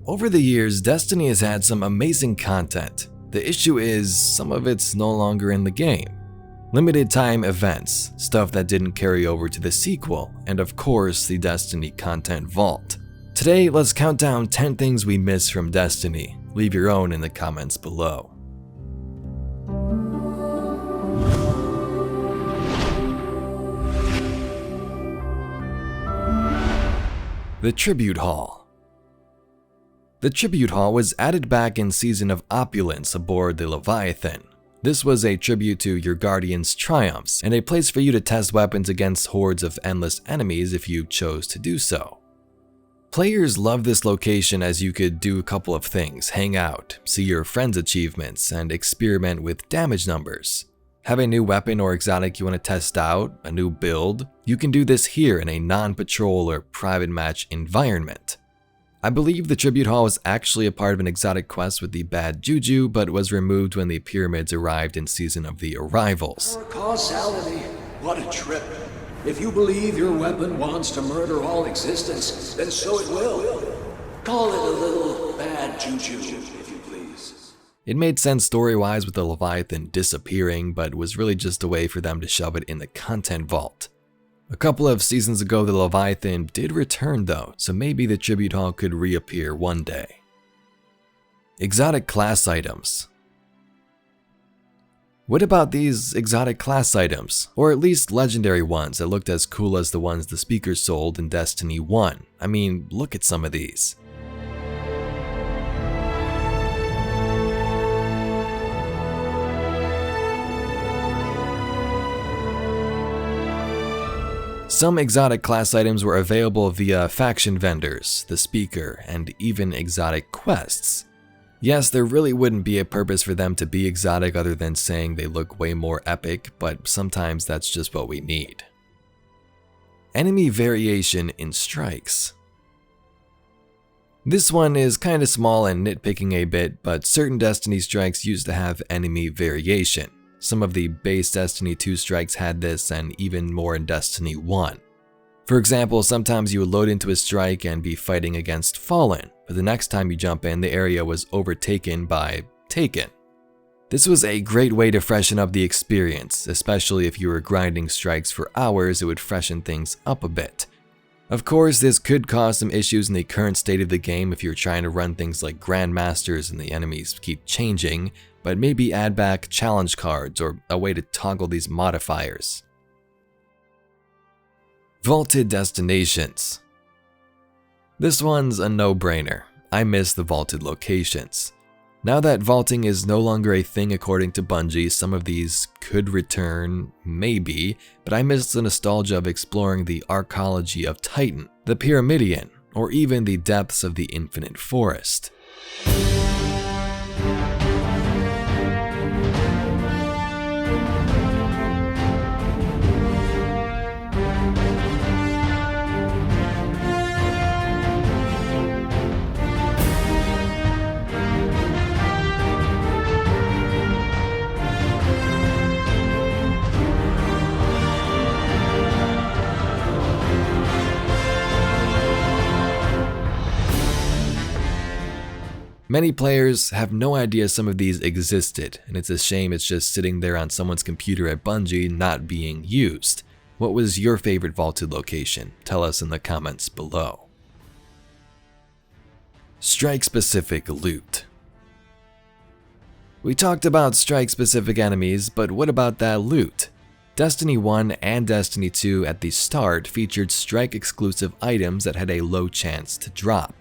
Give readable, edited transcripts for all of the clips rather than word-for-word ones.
Over the years, Destiny has had some amazing content. The issue is, some of it's no longer in the game. Limited time events, stuff that didn't carry over to the sequel, and of course the Destiny content vault. Today, let's count down 10 things we miss from Destiny. Leave your own in the comments below. The Tribute Hall. The Tribute Hall was added back in Season of Opulence aboard the Leviathan. This was a tribute to your Guardian's triumphs, and a place for you to test weapons against hordes of endless enemies if you chose to do so. Players loved this location as you could do a couple of things: hang out, see your friends' achievements, and experiment with damage numbers. Have a new weapon or exotic you want to test out, a new build? You can do this here in a non-patrol or private match environment. I believe the Tribute Hall was actually a part of an exotic quest with the bad juju, but was removed when the pyramids arrived in Season of the Arrivals. Causality, what a trip. If you believe your weapon wants to murder all existence, then so it will. Call it a little bad juju, if you please. It made sense story-wise with the Leviathan disappearing, but was really just a way for them to shove it in the content vault. A couple of seasons ago, the Leviathan did return though, so maybe the Tribute Hall could reappear one day. Exotic class items. What about these exotic class items, or at least legendary ones that looked as cool as the ones the speakers sold in Destiny 1? I mean, look at some of these. Some exotic class items were available via faction vendors, the speaker, and even exotic quests. Yes, there really wouldn't be a purpose for them to be exotic other than saying they look way more epic, but sometimes that's just what we need. Enemy variation in strikes. This one is kinda small and nitpicking a bit, but certain Destiny strikes used to have enemy variation. Some of the base Destiny 2 strikes had this, and even more in Destiny 1. For example, sometimes you would load into a strike and be fighting against Fallen, but the next time you jump in, the area was overtaken by Taken. This was a great way to freshen up the experience, especially if you were grinding strikes for hours. It would freshen things up a bit. Of course, this could cause some issues in the current state of the game if you're trying to run things like Grandmasters and the enemies keep changing, but maybe add back challenge cards or a way to toggle these modifiers. Vaulted destinations. This one's a no-brainer. I miss the vaulted locations. Now that vaulting is no longer a thing according to Bungie, some of these could return, maybe, but I miss the nostalgia of exploring the arcology of Titan, the Pyramidion, or even the depths of the Infinite Forest. Many players have no idea some of these existed, and it's a shame it's just sitting there on someone's computer at Bungie not being used. What was your favorite vaulted location? Tell us in the comments below. Strike-specific loot. We talked about strike-specific enemies, but what about that loot? Destiny 1 and Destiny 2 at the start featured strike-exclusive items that had a low chance to drop.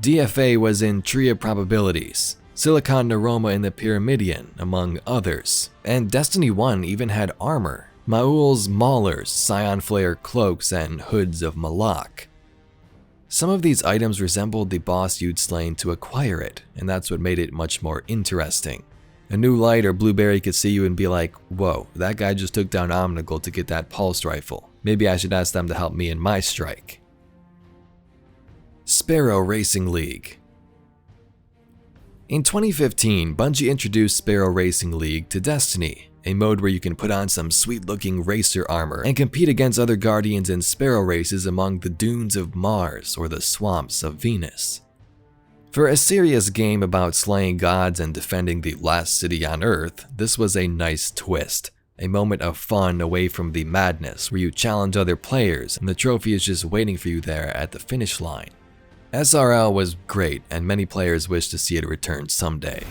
DFA was in Tree of Probabilities, Silicon Neuroma in the Pyramidion, among others. And Destiny 1 even had armor, Maul's Maulers, Scion Flare cloaks, and hoods of Malak. Some of these items resembled the boss you'd slain to acquire it, and that's what made it much more interesting. A new light or blueberry could see you and be like, whoa, that guy just took down Omnigul to get that pulse rifle. Maybe I should ask them to help me in my strike. SPARROW Racing League. In 2015, Bungie introduced SPARROW Racing League to Destiny, a mode where you can put on some sweet-looking racer armor and compete against other Guardians in SPARROW races among the dunes of Mars or the swamps of Venus. For a serious game about slaying gods and defending the last city on Earth, this was a nice twist. A moment of fun away from the madness where you challenge other players and the trophy is just waiting for you there at the finish line. SRL was great and many players wish to see it return someday.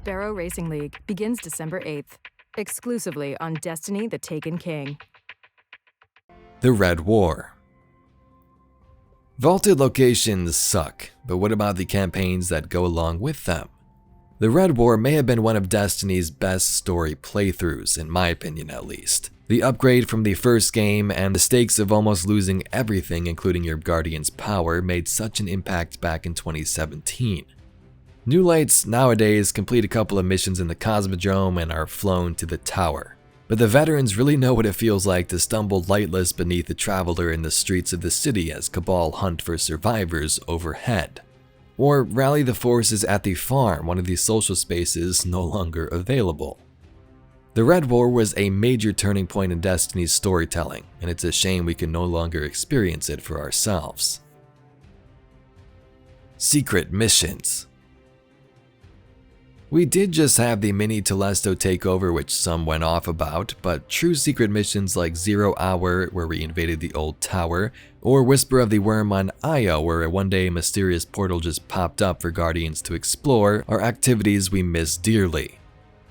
SPARROW Racing League begins December 8th, exclusively on Destiny: The Taken King. The Red War. Vaulted locations suck, but what about the campaigns that go along with them? The Red War may have been one of Destiny's best story playthroughs, in my opinion at least. The upgrade from the first game and the stakes of almost losing everything, including your Guardian's power, made such an impact back in 2017. New lights nowadays complete a couple of missions in the Cosmodrome and are flown to the tower. But the veterans really know what it feels like to stumble lightless beneath the traveler in the streets of the city as Cabal hunt for survivors overhead. Or rally the forces at the farm, one of these social spaces no longer available. The Red War was a major turning point in Destiny's storytelling, and it's a shame we can no longer experience it for ourselves. Secret missions. We did just have the mini Telesto takeover, which some went off about, but true secret missions like 0 Hour, where we invaded the old tower, or Whisper of the Worm on Io, where one day a mysterious portal just popped up for Guardians to explore, are activities we miss dearly.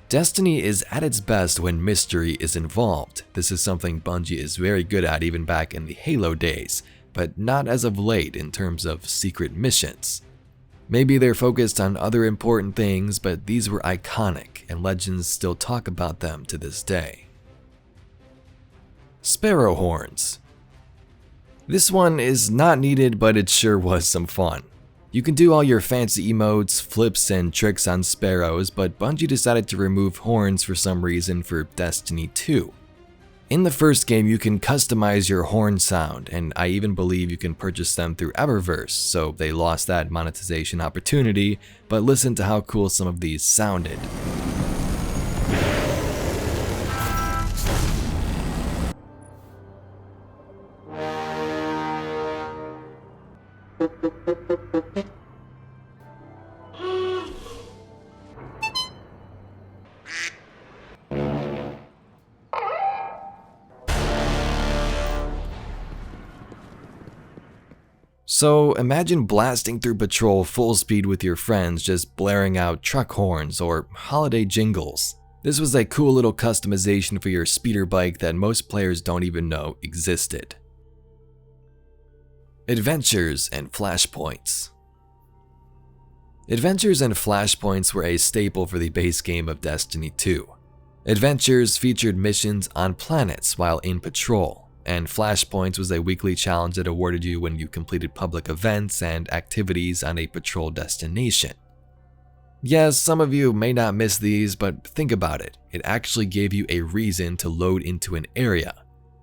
Destiny is at its best when mystery is involved. This is something Bungie is very good at even back in the Halo days, but not as of late in terms of secret missions. Maybe they're focused on other important things, but these were iconic, and legends still talk about them to this day. Sparrow horns. This one is not needed, but it sure was some fun. You can do all your fancy emotes, flips, and tricks on sparrows, but Bungie decided to remove horns for some reason for Destiny 2. In the first game, you can customize your horn sound, and I even believe you can purchase them through Eververse, so they lost that monetization opportunity, but listen to how cool some of these sounded. So imagine blasting through patrol full speed with your friends, just blaring out truck horns or holiday jingles. This was a cool little customization for your speeder bike that most players don't even know existed. Adventures and flashpoints. Adventures and flashpoints were a staple for the base game of Destiny 2. Adventures featured missions on planets while in patrol, and Flashpoints was a weekly challenge that awarded you when you completed public events and activities on a patrol destination. Yes, some of you may not miss these, but think about it. It actually gave you a reason to load into an area.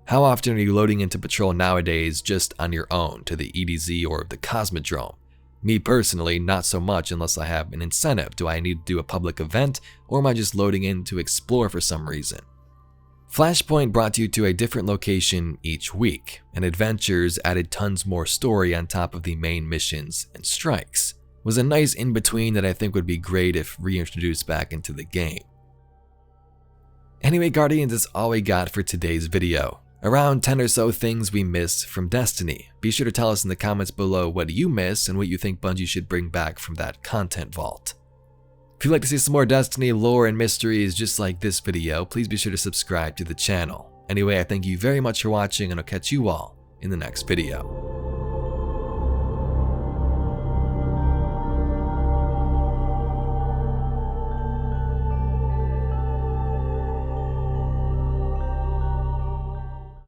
How often are you loading into patrol nowadays just on your own to the EDZ or the Cosmodrome? Me personally, not so much unless I have an incentive. Do I need to do a public event, or am I just loading in to explore for some reason? Flashpoint brought you to a different location each week, and Adventures added tons more story on top of the main missions and strikes. It was a nice in-between that I think would be great if reintroduced back into the game. Anyway, Guardians, that's all we got for today's video. Around 10 or so things we miss from Destiny. Be sure to tell us in the comments below what you miss and what you think Bungie should bring back from that content vault. If you'd like to see some more Destiny lore and mysteries just like this video, please be sure to subscribe to the channel. Anyway, I thank you very much for watching, and I'll catch you all in the next video.